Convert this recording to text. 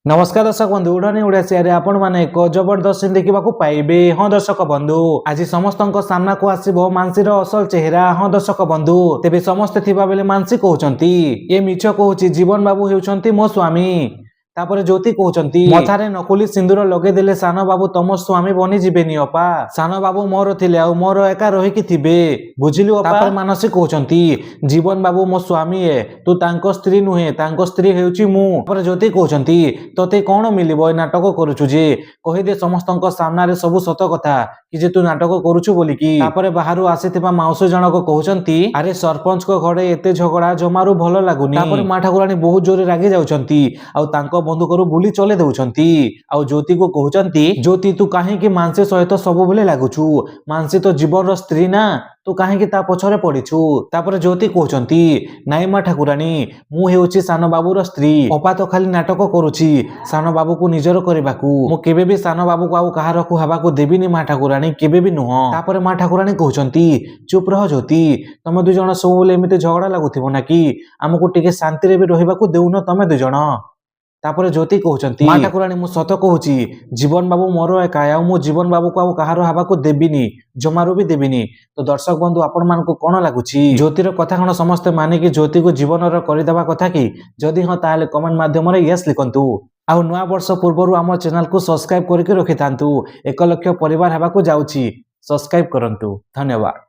नमस्कार दर्शक बंधु उड़ानी उड़िया सियारे आपण माने एक जबरदस्त सीन देखा पाइबे। हाँ दर्शक बंधु आज समस्त सामना को आसो मानसी असल चेहरा। हाँ दर्शक बंधु तेरे समस्ते थिबा बेले मानसी कहउचंती ये मिछ कहूची जीवन बाबू हेउचंती मो स्वामी। तापरे ज्योति कहउचंती मथारे नकुली सिंदूर लगे देले सान बाबू तम स्वामी बनी जीवेनी अपा। सान बाबू मोर थिले आ मोर एका रहिकी थिबे बुझिलु अपा। तापरे मानसी कहउचंती जीवन बाबू मो स्वामी है तू तांको स्त्री नुहे तांको स्त्री हेउची मु। तापरे ज्योति कहउचंती तोते कौन मिलिबो ए नाटक करूछु जे कहि दे समस्तंक सामना रे सब सत कथा कि जे तू नाटक करूछु बोली की। तापरे बाहरु आसीथिबा माउसी जनक कहउचंती अरे सरपंच को घरे एते झगड़ा जमारू भलो लागुनी। तापरे मा ठाकुरानी बहुत जोरे रागी जाउचंती आ तांको बंधुकरू गुली चले दउचंती आ ज्योति को कहउचंती ज्योति तू काहे कि मानसी सहित सब बेले लागुछु मानसी तो जीवन रो स्त्री ना तू काहे ता पछरे पड़ीछु। तापरे ज्योति कहउचंती नाई मा ठाकुरानी मु हेउची सान बाबू रो स्त्री अपा तो खाली नाटक करूची सान बाबू को निजर करबाकू मु केबे भी सान बाबू को आउ कहार को हबाकू देबिनी मा ठाकुरानी केबे भी नुह। तापरे मा ठाकुरानी कहउचंती चुप रह ज्योति तमे दु जण सब बेले एमिते झगड़ा लागुथिबो ना कि हमकु टिके शांति रे भी रहिबाकू देउन तमे दु जण। तापरे ज्योति कहउचंती मा ठाकुरानी मु सत कहूची जीवन बाबू मोर एका आ मु जीवन बाबू को आउ कहार हबाकू देबिनी जमारू भी देबिनी। तो दर्शक बंधु आपण मानकु कोन लागुची ज्योतिर कथा कोन समस्त माने कि ज्योति को जीवन रो करि देबा कथा कि जदि हां ताले कमेंट माध्यम रे यस लिखंतु। आउ नुआ वर्ष पूर्वरु आम चैनल को सब्सक्राइब करके रखि थांतु 1 लाख परिवार हबाकू जाउची सब्सक्राइब करंतु। धन्यवाद।